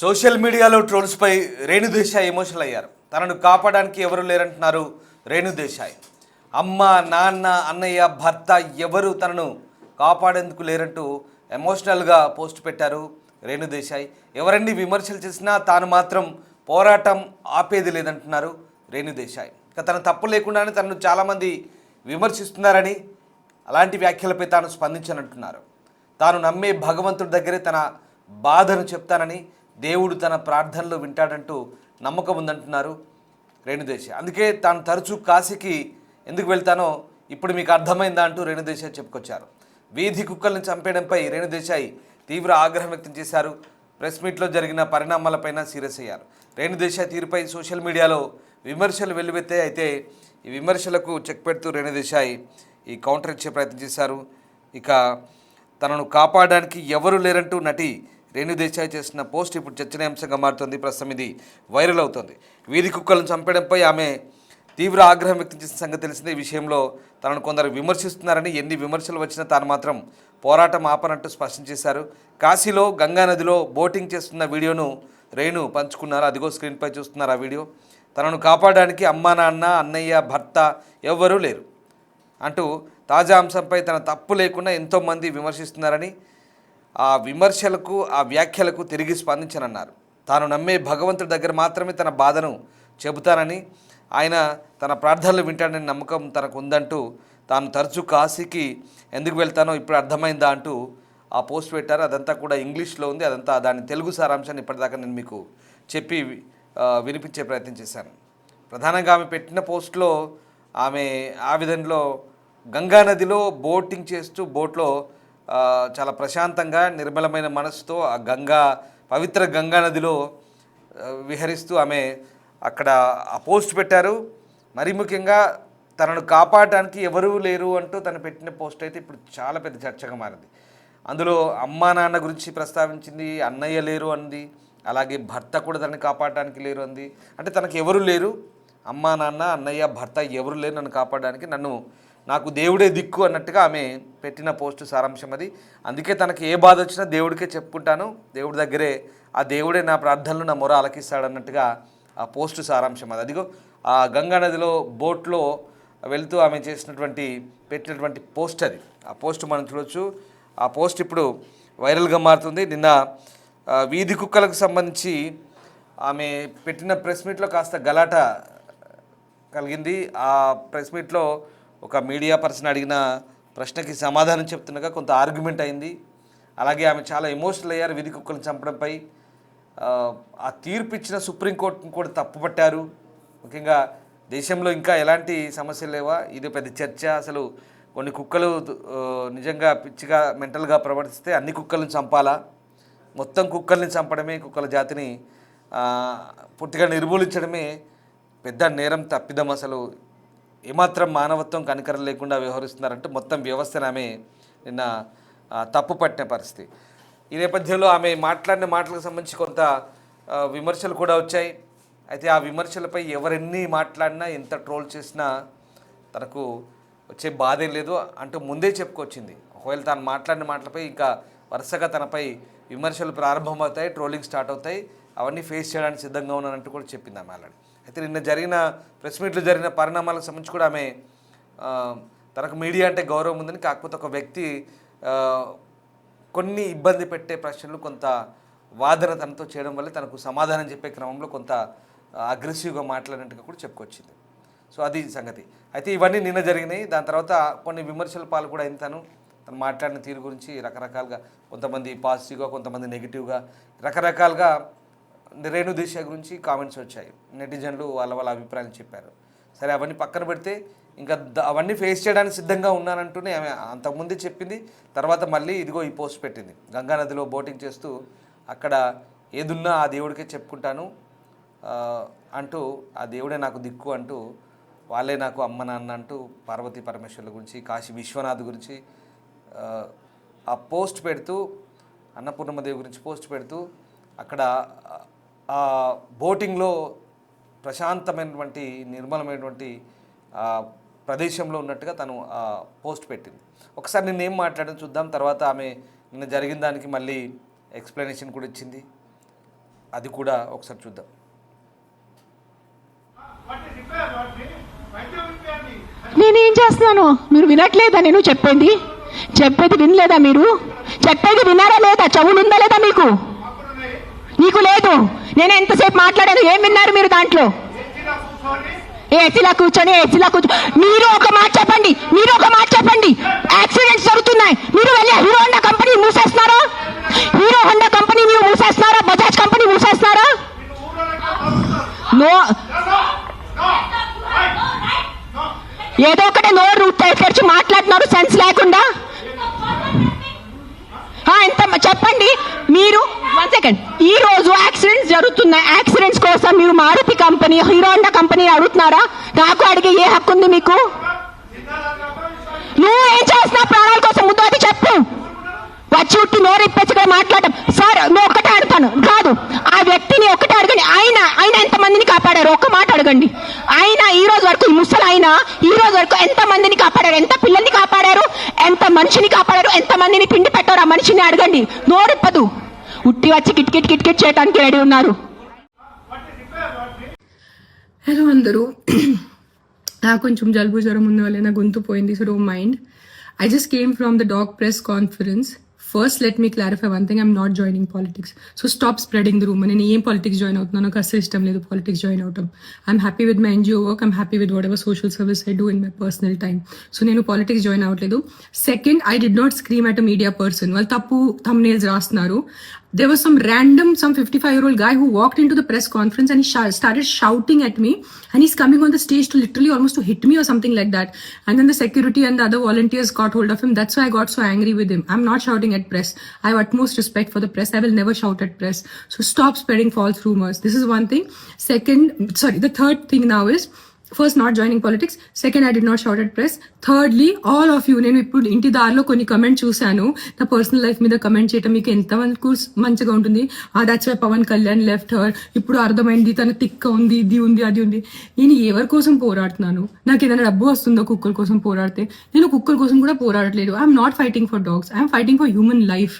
Social మీడియాలో ట్రోల్స్పై Renu Desai emotional అయ్యారు. తనను కాపాడడానికి ఎవరు లేరంటున్నారు రేణు దేశాయ్. అమ్మ, నాన్న, అన్నయ్య, భర్త ఎవరు తనను కాపాడేందుకు లేరంటూ ఎమోషనల్గా పోస్ట్ పెట్టారు రేణు దేశాయ్. ఎవరన్నీ విమర్శలు చేసినా తాను మాత్రం పోరాటం ఆపేది లేదంటున్నారు రేణు దేశాయ్. ఇక తన తప్పు లేకుండానే తనను చాలామంది విమర్శిస్తున్నారని, అలాంటి వ్యాఖ్యలపై తాను స్పందించనంటున్నారు. తాను నమ్మే భగవంతుడి దగ్గరే తన బాధను చెప్తానని, దేవుడు తన ప్రార్థనలు వింటాడంటూ నమ్మకం ఉందంటున్నారు రేణుదేశాయ్. అందుకే తాను తరచూ కాశీకి ఎందుకు వెళ్తానో ఇప్పుడు మీకు అర్థమైందా అంటూ రేణుదేశాయ్ చెప్పుకొచ్చారు. వీధి కుక్కల్ని చంపేయడంపై రేణుదేశాయ్ తీవ్ర ఆగ్రహం వ్యక్తం చేశారు. ప్రెస్ మీట్లో జరిగిన పరిణామాలపైన సీరియస్ అయ్యారు. రేణుదేశాయ్ తీరుపై సోషల్ మీడియాలో విమర్శలు వెల్లువెత్తాయి. అయితే ఈ విమర్శలకు చెక్ పెడుతూ రేణుదేశాయ్ ఈ కౌంటర్ ఇచ్చే ప్రయత్నం చేశారు. ఇక తనను కాపాడడానికి ఎవరు లేరంటూ నటి రేణు దేశాయ్ చేసిన పోస్ట్ ఇప్పుడు చర్చనీయాంశంగా మారుతుంది. ప్రస్తుతం ఇది వైరల్ అవుతుంది. వీధి కుక్కలను చంపడంపై ఆమె తీవ్ర ఆగ్రహం వ్యక్తం చేసిన సంగతి తెలిసిందే. ఈ విషయంలో తనను కొందరు విమర్శిస్తున్నారని, ఎన్ని విమర్శలు వచ్చినా తాను మాత్రం పోరాటం ఆపనంటూ స్పష్టం చేశారు. కాశీలో గంగానదిలో బోటింగ్ చేస్తున్న వీడియోను రేణు పంచుకున్నారు. అదిగో స్క్రీన్పై చూస్తున్నారు ఆ వీడియో. తనను కాపాడడానికి అమ్మా, నాన్న, అన్నయ్య, భర్త ఎవ్వరూ లేరు అంటూ తాజా అంశంపై తన తప్పు లేకుండా ఎంతోమంది విమర్శిస్తున్నారని, ఆ విమర్శలకు, ఆ వ్యాఖ్యలకు తిరిగి స్పందించనన్నారు. తాను నమ్మే భగవంతుడి దగ్గర మాత్రమే తన బాధను చెబుతానని, ఆయన తన ప్రార్థనలు వింటాడని నమ్మకం తనకు ఉందంటూ, తాను తరచూ కాశీకి ఎందుకు వెళ్తానో ఇప్పుడు అర్థమైందా అంటూ ఆ పోస్ట్ పెట్టారు. అదంతా కూడా ఇంగ్లీష్లో ఉంది. అదంతా దాని తెలుగు సారాంశాన్ని ఇప్పటిదాకా నేను మీకు చెప్పి వినిపించే ప్రయత్నం చేశాను. ప్రధానంగా ఆమె పెట్టిన పోస్ట్లో ఆమె ఆ విధంలో గంగానదిలో బోటింగ్ చేస్తూ బోట్లో చాలా ప్రశాంతంగా నిర్మలమైన మనసుతో ఆ పవిత్ర గంగానదిలో విహరిస్తూ ఆమె అక్కడ ఆ పోస్ట్ పెట్టారు. మరీ ముఖ్యంగా తనను కాపాడడానికి ఎవరూ లేరు అంటూ తను పెట్టిన పోస్ట్ అయితే ఇప్పుడు చాలా పెద్ద చర్చగా మారింది. అందులో అమ్మా, నాన్న గురించి ప్రస్తావించింది, అన్నయ్య లేరు అంది, అలాగే భర్త కూడా తనని కాపాడడానికి లేరు అంది. అంటే తనకు ఎవరు లేరు, అమ్మా, నాన్న, అన్నయ్య, భర్త ఎవరు లేరు నన్ను కాపాడడానికి, నాకు దేవుడే దిక్కు అన్నట్టుగా ఆమె పెట్టిన పోస్టు సారాంశం అది. అందుకే తనకి ఏ బాధ వచ్చినా దేవుడికే చెప్పుకుంటాను, దేవుడి దగ్గరే, ఆ దేవుడే నా ప్రార్థనలు, నా మొర ఆలకిస్తాడన్నట్టుగా ఆ పోస్టు సారాంశం అది. అదిగో ఆ గంగానదిలో బోట్లో వెళ్తూ ఆమె పెట్టినటువంటి పోస్ట్ అది. ఆ పోస్ట్ మనం చూడొచ్చు. ఆ పోస్ట్ ఇప్పుడు వైరల్గా మారుతుంది. నిన్న వీధి కుక్కలకు సంబంధించి ఆమె పెట్టిన ప్రెస్ మీట్లో కాస్త గలాట కలిగింది. ఆ ప్రెస్ మీట్లో ఒక మీడియా పర్సన్ అడిగిన ప్రశ్నకి సమాధానం చెప్తుండగా కొంత ఆర్గ్యుమెంట్ అయింది. అలాగే ఆమె చాలా ఎమోషనల్ అయ్యారు. వీధి కుక్కలను చంపడంపై ఆ తీర్పు ఇచ్చిన సుప్రీంకోర్టును కూడా తప్పుపట్టారు. ముఖ్యంగా దేశంలో ఇంకా ఎలాంటి సమస్యలు లేవా, ఇది పెద్ద చర్చ. అసలు కొన్ని కుక్కలు నిజంగా పిచ్చిగా మెంటల్గా ప్రవర్తిస్తే అన్ని కుక్కలను చంపాలా, మొత్తం కుక్కల్ని చంపడమే, కుక్కల జాతిని పూర్తిగా నిర్మూలించడమే పెద్ద నేరం, తప్పిదం. అసలు ఏమాత్రం మానవత్వం, కనికరం లేకుండా వ్యవహరిస్తున్నారంటే మొత్తం వ్యవస్థను ఆమె నిన్న తప్పు పట్టిన పరిస్థితి. ఈ నేపథ్యంలో ఆమె మాట్లాడిన మాటలకు సంబంధించి కొంత విమర్శలు కూడా వచ్చాయి. అయితే ఆ విమర్శలపై ఎవరెన్ని మాట్లాడినా, ఎంత ట్రోల్ చేసినా తనకు వచ్చే బాధే లేదు అంటూ ముందే చెప్పుకొచ్చింది. ఒకవేళ తాను మాట్లాడిన మాటలపై ఇంకా వరుసగా తనపై విమర్శలు ప్రారంభమవుతాయి, ట్రోలింగ్ స్టార్ట్ అవుతాయి, అవన్నీ ఫేస్ చేయడానికి సిద్ధంగా ఉన్నానంటూ కూడా చెప్పింది ఆమె ఆల్రెడీ. అయితే నిన్న జరిగిన ప్రెస్ మీట్లో జరిగిన పరిణామాలకు సంబంధించి కూడా ఆమె తనకు మీడియా అంటే గౌరవం ఉందని, కాకపోతే ఒక వ్యక్తి కొన్ని ఇబ్బంది పెట్టే ప్రశ్నలు, కొంత వాదన తనతో చేయడం వల్ల తనకు సమాధానం చెప్పే క్రమంలో కొంత అగ్రెసివ్గా మాట్లాడినట్టుగా కూడా చెప్పుకొచ్చింది. సో అది సంగతి. అయితే ఇవన్నీ నిన్న జరిగినాయి. దాని తర్వాత కొన్ని విమర్శల పాలు కూడా అయిన తను మాట్లాడిన తీరు గురించి రకరకాలుగా, కొంతమంది పాజిటివ్గా, కొంతమంది నెగిటివ్గా, రకరకాలుగా రేణు దేశాయ్ గురించి కామెంట్స్ వచ్చాయి. నెటిజన్లు వాళ్ళ అభిప్రాయాలు చెప్పారు. సరే, అవన్నీ పక్కన పెడితే ఇంకా అవన్నీ ఫేస్ చేయడానికి సిద్ధంగా ఉన్నానంటూనే ఆమె అంతకుముందే చెప్పింది. తర్వాత మళ్ళీ ఇదిగో ఈ పోస్ట్ పెట్టింది. గంగానదిలో బోటింగ్ చేస్తూ అక్కడ ఏదున్నా ఆ దేవుడికే చెప్పుకుంటాను అంటూ, ఆ దేవుడే నాకు దిక్కు అంటూ, వాళ్ళే నాకు అమ్మ, నాన్న అంటూ పార్వతీ పరమేశ్వర్ల గురించి, కాశీ విశ్వనాథ్ గురించి ఆ పోస్ట్ పెడుతూ, అన్నపూర్ణమ్మదేవి గురించి పోస్ట్ పెడుతూ అక్కడ ఆ బోటింగ్లో ప్రశాంతమైనటువంటి, నిర్మలమైనటువంటి ప్రదేశంలో ఉన్నట్టుగా తను పోస్ట్ పెట్టింది. ఒకసారి నిన్నేం మాట్లాడడం చూద్దాం. తర్వాత ఆమె నిన్న జరిగిన దానికి మళ్ళీ ఎక్స్ప్లెనేషన్ కూడా ఇచ్చింది. అది కూడా ఒకసారి చూద్దాం. నేనేం చేస్తున్నాను మీరు వినట్లేదా? నేను చెప్పేది వినలేదా? మీరు చెప్పేది వినారా లేదా? చెవులుందా లేదా మీకు? నీకు లేదు. నేను ఎంతసేపు మాట్లాడాను, ఏం విన్నారు మీరు దాంట్లో? ఏసీలా కూర్చొని మీరు ఒక మాట చెప్పండి. యాక్సిడెంట్స్ జరుగుతున్నాయి, మీరు వెళ్ళి హీరో హోండా కంపెనీ మూసేస్తున్నారా? బజాజ్ కంపెనీ మూసేస్తున్నారా? నో, ఏదో ఒకటి నోరు తెరిచి మాట్లాడుతున్నారు సెన్స్ లేకుండా. ఎంత చెప్పండి మీరు. 1 సెకండ్. ఈ రోజు యాక్సిడెంట్స్ జరుగుతున్నాయి, యాక్సిడెంట్స్ కోసం మీరు Maruti company, Hero Honda company అడుగుతున్నారా? నాకు అడిగే ఏ హక్కు ఉంది మీకు? నువ్వు ఏం చేస్తున్నావు ప్రాణాల కోసం? ముందు అది చెప్పు. వచ్చి ఉట్టి నోరు ఇప్పచ్చుగా మాట్లాడటం. సార్ నువ్వు ఒక్కటే అడుగుతాను కాదు, ఆ వ్యక్తిని ఒక్కటే అడగండి. ఆయన ఎంతమందిని కాపాడారు? ఒక్క మాట అడగండి. ఆయన ఈ రోజు వరకు, ఈ ముసలి ఆయన ఈ రోజు వరకు ఎంత మందిని కాపాడారు? ఎంత పిల్లల్ని కాపాడారు? ఎంత మనిషిని కాపాడారు? ఎంత మందిని పిండి పెట్టారు? ఆ మనిషిని అడగండి. నోరిప్పదు. ఉట్టి వచ్చి కిట్కిట్ చేయడానికి రెడీ ఉన్నారు. హలో అందరూ. నాకు కొంచెం జలుబు జ్వరం ఉన్న వల్ల నా గొంతు పోయింది, so don't mind. I just came from the dog press conference. First, let me clarify one thing. I'm not joining politics. So stop spreading the rumor. నేను ఏం పాలిటిక్స్ జాయిన్ అవుతున్నాను, నాకు అసలు ఇష్టం లేదు పాలిటిక్స్ జాయిన్ అవటం. I'm happy with my NGO work. I'm happy with whatever social service I do in my personal time. So నేను politics join అవ్వట్లేదు. Second, I did not scream at a media person. వాళ్ళు తప్పు thumbnails రాస్తున్నారు. There was some 55-year-old guy who walked into the press conference and he started shouting at me, and he's coming on the stage to literally almost to hit me or something like that. And then the security and the other volunteers got hold of him. That's why I got so angry with him. I'm not shouting at press. I have utmost respect for the press. I will never shout at press. So stop spreading false rumors. This is one thing. The third thing now is, first not joining politics. Second, I did not shout at press. Thirdly, all of you, నేను ఇప్పుడు ఇంటి దారిలో కొన్ని comment చూశాను. నా personal life మీద comment చేయడం మీకు ఎంతమందికి మంచిగా ఉంటుంది? That's why Pawan Kalyan left her. ఇప్పుడు అర్థమైంది తన తిక్క ఉంది, ఇది ఉంది, అది ఉంది. నేను ఎవరి కోసం పోరాడుతున్నాను? నాకు ఏదైనా డబ్బు వస్తుందో కుక్కల కోసం పోరాడితే? నేను కుక్కల కోసం కూడా పోరాడట్లేదు. I'm not fighting for dogs, I'm fighting for human life.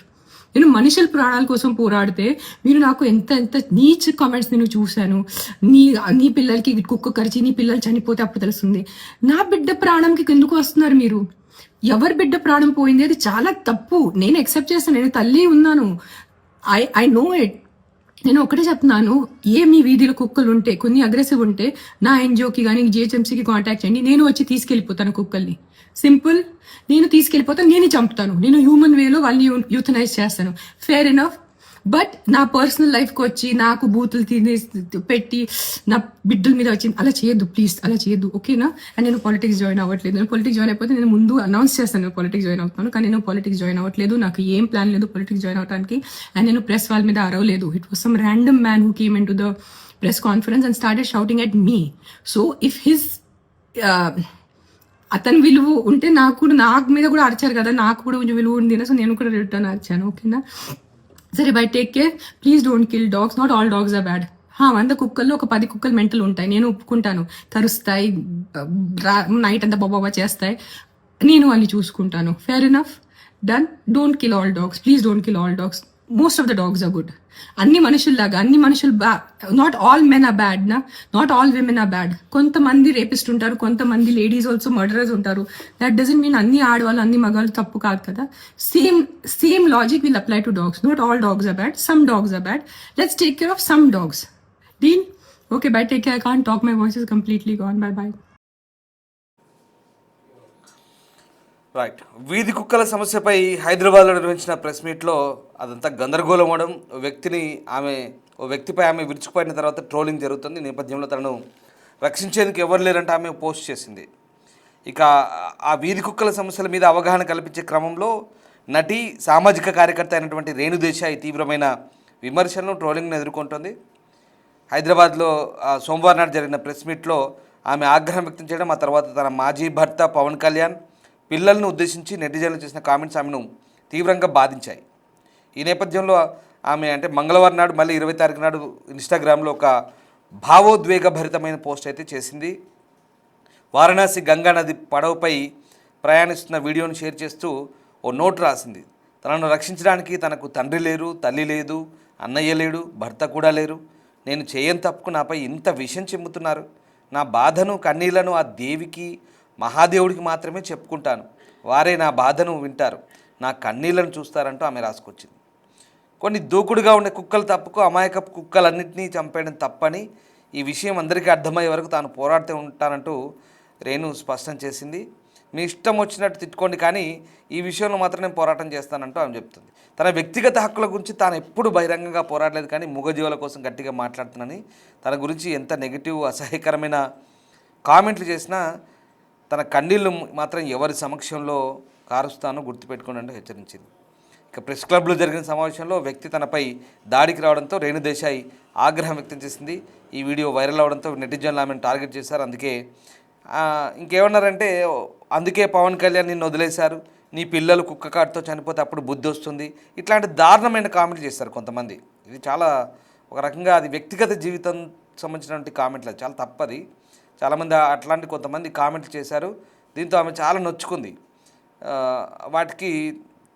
నేను మనుషుల ప్రాణాల కోసం పోరాడితే మీరు నాకు ఎంత నీచ్ కామెంట్స్ నేను చూశాను. నీ పిల్లలకి కుక్క కరిచి నీ పిల్లలు చనిపోతే అప్పుడు తెలుస్తుంది. నా బిడ్డ ప్రాణంకి ఎందుకు వస్తున్నారు మీరు? ఎవరి బిడ్డ ప్రాణం పోయింది అది చాలా తప్పు. నేను యాక్సెప్ట్ చేస్తాను, నేను తల్లి ఉన్నాను. I know it. నేను ఒకటే చెప్తున్నాను, మీ వీధిలో కుక్కలు ఉంటే, కొన్ని అగ్రెసివ్ ఉంటే నా NGOకి కానీ GHMCకి కాంటాక్ట్ చేయండి. నేను వచ్చి తీసుకెళ్ళిపోతాను కుక్కల్ని. సింపుల్. నేను తీసుకెళ్ళిపోతాను, నేను చంపుతాను. నేను హ్యూమన్ వేలో వాళ్ళని యూథనైజ్ చేస్తాను. Fair enough. బట్ నా పర్సనల్ లైఫ్కి వచ్చి నాకు బూతులు పెట్టి నా బిడ్డల మీద వచ్చి అలా చేయొద్దు ప్లీజ్, అలా చేయొద్దు, ఓకేనా? అండ్ నేను పాలిటిక్స్ జాయిన్ అవ్వట్లేదు. నేను పాలిటిక్స్ జాయిన్ అయిపోతే నేను ముందు అనౌన్స్ చేస్తాను పాలిటిక్స్ జాయిన్ అవుతున్నాను. కానీ నేను పాలిటిక్స్ జాయిన్ అవ్వట్లేదు. నాకు ఏం ప్లాన్ లేదు పాలిటిక్స్ జాయిన్ అవడానికి. అండ్ నేను ప్రెస్ వాళ్ళ మీద అరవలేదు. It was some random man who came in to the press conference and started shouting at me. So if his అతని విలువ ఉంటే నాకు మీద కూడా అరిచారు కదా, నాకు కూడా కొంచెం విలువ ఉంది. సో నేను కూడా రిటర్న్ అరిచాను, ఓకేనా? సరే, bye take care. Please don't kill dogs. Not all dogs are bad. 100 కుక్కల్లో ఒక 10 కుక్కలు మెంటల్ ఉంటాయి, నేను ఒప్పుకుంటాను. కరుస్తాయి, నైట్ అంతా బాబా చేస్తాయి, నేను వాళ్ళని చూసుకుంటాను. Fair enough, done. Don't kill all dogs, please don't kill all dogs. Most of the dogs are good. అన్ని మనుషుల్లాగా, అన్ని మనుషులు not all men are bad నా, not all women are bad. కొంతమంది రేపిస్ట్ ఉంటారు, కొంతమంది లేడీస్ ఆల్సో మర్డరర్స్ ఉంటారు. That doesn't mean అన్ని ఆడవాళ్ళు అన్ని మగాళ్ళు తప్పు కాదు కదా. Same logic will apply to dogs. Not all dogs are bad, some dogs are bad. Let's take care of some dogs. Deal? Okay, by. Take care. I can't talk, my voice is completely gone. By by. Right. వీధి కుక్కల సమస్యపై హైదరాబాద్లో నిర్వహించిన press మీట్లో అదంతా గందరగోళం అవడం, ఓ వ్యక్తిపై ఆమె విరుచుకుపోయిన తర్వాత ట్రోలింగ్ జరుగుతుంది. ఈ నేపథ్యంలో తనను రక్షించేందుకు ఎవరు లేరంటే ఆమె పోస్ట్ చేసింది. ఇక ఆ వీధి కుక్కల సమస్యల మీద అవగాహన కల్పించే క్రమంలో నటి, సామాజిక కార్యకర్త అయినటువంటి రేణు దేశాయ్ తీవ్రమైన విమర్శలను, ట్రోలింగ్ను ఎదుర్కొంటుంది. హైదరాబాద్లో సోమవారం నాడు జరిగిన ప్రెస్ మీట్లో ఆమె ఆగ్రహం వ్యక్తం చేయడం, ఆ తర్వాత తన మాజీ భర్త పవన్ కళ్యాణ్ పిల్లలను ఉద్దేశించి నెటిజన్లు చేసిన కామెంట్స్ ఆమెను తీవ్రంగా బాధించాయి. ఈ నేపథ్యంలో ఆమె మంగళవారం నాడు మళ్ళీ 20 తారీఖు నాడు ఇన్స్టాగ్రామ్లో ఒక భావోద్వేగభరితమైన పోస్ట్ అయితే చేసింది. వారణాసి గంగా నది పడవపై ప్రయాణిస్తున్న వీడియోను షేర్ చేస్తూ ఓ నోట్ రాసింది. తనను రక్షించడానికి తనకు తండ్రి లేరు, తల్లి లేదు, అన్నయ్య లేడు, భర్త కూడా లేరు. నేను చేయని తప్పుకు నాపై ఇంత విషం చిమ్ముతున్నారు. నా బాధను కన్నీళ్లను ఆ దేవికి మహాదేవుడికి మాత్రమే చెప్పుకుంటాను. వారే నా బాధను వింటారు, నా కన్నీళ్లను చూస్తారంటూ ఆమె రాసుకొచ్చింది. కొన్ని దూకుడుగా ఉండే కుక్కలు తప్పుకు అమాయకపు కుక్కలన్నింటినీ చంపేయడం తప్పని, ఈ విషయం అందరికీ అర్థమయ్యే వరకు తాను పోరాడుతూ ఉంటానంటూ రేణు స్పష్టం చేసింది. మీ ఇష్టం వచ్చినట్టు తిట్టుకోండి, కానీ ఈ విషయంలో మాత్రం నేను పోరాటం చేస్తానంటూ ఆమె చెప్తుంది. తన వ్యక్తిగత హక్కుల గురించి తాను ఎప్పుడు బహిరంగంగా పోరాడలేదు, కానీ మూగజీవుల కోసం గట్టిగా మాట్లాడుతున్నానని, తన గురించి ఎంత నెగిటివ్ అసహ్యకరమైన కామెంట్లు చేసినా తన కన్నీళ్లు మాత్రం ఎవరి సమక్షంలో కారుస్తానో గుర్తుపెట్టుకోండి అంటూ హెచ్చరించింది. ఇక ప్రెస్ క్లబ్లో జరిగిన సమావేశంలో వ్యక్తి తనపై దాడికి రావడంతో రేణు దేశాయ్ ఆగ్రహం వ్యక్తం చేసింది. ఈ వీడియో వైరల్ అవడంతో నెటిజన్లు ఆమెను టార్గెట్ చేశారు. అందుకే ఇంకేమన్నారంటే, అందుకే పవన్ కళ్యాణ్ నిన్ను వదిలేశారు, నీ పిల్లలు కుక్క కాటుతో చనిపోతే అప్పుడు బుద్ధి వస్తుంది, ఇట్లాంటి దారుణమైన కామెంట్లు చేస్తారు కొంతమంది. ఇది చాలా ఒక రకంగా అది వ్యక్తిగత జీవితం సంబంధించినటువంటి కామెంట్లు, అది చాలా తప్పది. చాలామంది అట్లాంటి కొంతమంది కామెంట్లు చేశారు. దీంతో ఆమె చాలా నొచ్చుకుంది. వాటికి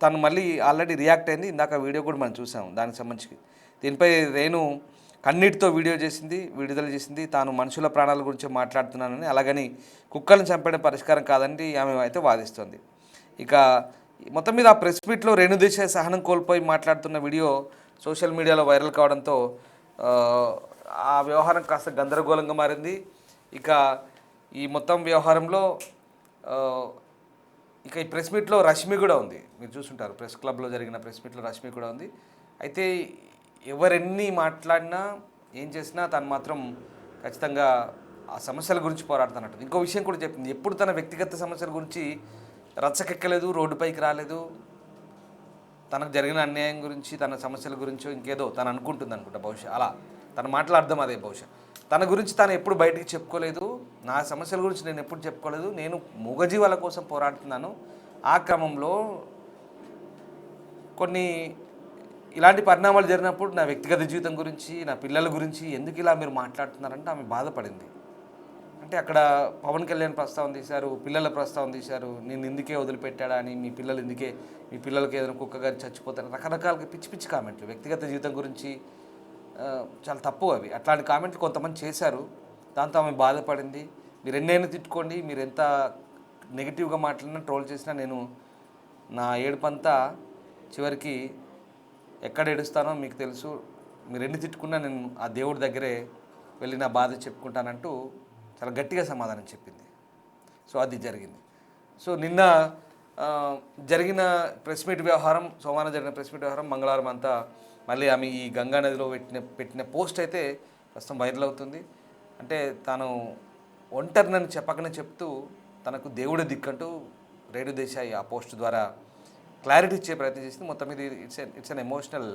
తను మళ్ళీ ఆల్రెడీ రియాక్ట్ అయింది. ఇందాక వీడియో కూడా మనం చూసాము దానికి సంబంధించి. దీనిపై రేణు కన్నీటితో వీడియో చేసింది, విడుదల చేసింది. తాను మనుషుల ప్రాణాల గురించి మాట్లాడుతున్నానని, అలాగని కుక్కలను చంపడం పరిష్కారం కాదని ఆమె అయితే వాదిస్తుంది. ఇక మొత్తం మీద ఆ ప్రెస్ మీట్లో రేణు దేశాయ్ సహనం కోల్పోయి మాట్లాడుతున్న వీడియో సోషల్ మీడియాలో వైరల్ కావడంతో ఆ వ్యవహారం కాస్త గందరగోళంగా మారింది. ఇక ఈ మొత్తం వ్యవహారంలో ఇక ఈ ప్రెస్ మీట్లో రష్మి కూడా ఉంది. మీరు చూసుంటారు, ప్రెస్ క్లబ్లో జరిగిన ప్రెస్ మీట్లో రష్మి కూడా ఉంది. అయితే ఎవరెన్ని మాట్లాడినా ఏం చేసినా తను మాత్రం ఖచ్చితంగా ఆ సమస్యల గురించి పోరాడుతున్నట్టు. ఇంకో విషయం కూడా చెప్పింది, ఎప్పుడు తన వ్యక్తిగత సమస్యల గురించి రచ్చకెక్కలేదు, రోడ్డుపైకి రాలేదు. తనకు జరిగిన అన్యాయం గురించి, తన సమస్యల గురించో ఇంకేదో తను అనుకుంటుంది అనుకుంటా బహుశా. అలా తన మాటల అర్థం అదే బహుశా. తన గురించి తాను ఎప్పుడు బయటికి చెప్పుకోలేదు, నా సమస్యల గురించి నేను ఎప్పుడు చెప్పుకోలేదు, నేను మూగజీవాల కోసం పోరాడుతున్నాను. ఆ క్రమంలో కొన్ని ఇలాంటి పరిణామాలు జరిగినప్పుడు నా వ్యక్తిగత జీవితం గురించి, నా పిల్లల గురించి ఎందుకు ఇలా మీరు మాట్లాడుతున్నారంటే ఆమె బాధపడింది. అంటే అక్కడ పవన్ కళ్యాణ్ ప్రస్తావన తీశారు, పిల్లల ప్రస్తావన తీశారు, నేను ఇందుకే వదిలిపెట్టాడా అని, మీ పిల్లలు ఇందుకే, మీ పిల్లలకి ఏదైనా కుక్క గారి చచ్చిపోతారు, రకరకాలుగా పిచ్చి పిచ్చి కామెంట్లు వ్యక్తిగత జీవితం గురించి చాలా తప్పు అవి. అట్లాంటి కామెంట్లు కొంతమంది చేశారు. దాంతో ఆమె బాధపడింది. మీరు ఎన్నైనా తిట్టుకోండి, మీరు ఎంత నెగిటివ్గా మాట్లాడినా, ట్రోల్ చేసినా, నేను నా ఏడుపంతా చివరికి ఎక్కడ ఏడుస్తానో మీకు తెలుసు, మీరు ఎన్ని తిట్టుకున్నా నేను ఆ దేవుడి దగ్గరే వెళ్ళి నా బాధ చెప్పుకుంటానంటూ చాలా గట్టిగా సమాధానం చెప్పింది. సో అది జరిగింది. సో నిన్న జరిగిన ప్రెస్ మీట్ వ్యవహారం, సోమవారం జరిగిన ప్రెస్ మీట్ వ్యవహారం, మంగళవారం అంతా మళ్ళీ ఆమె ఈ గంగా నదిలో పెట్టిన పోస్ట్ అయితే ప్రస్తుతం వైరల్ అవుతుంది. అంటే తాను ఒంటరినని చెప్పకనే చెప్తూ తనకు దేవుడి దిక్కంటూ రేణు దేశాయ్ ఆ పోస్ట్ ద్వారా క్లారిటీ ఇచ్చే ప్రయత్నం చేసింది. మొత్తం ఇది ఇట్స్ అన్ ఎమోషనల్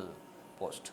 పోస్ట్.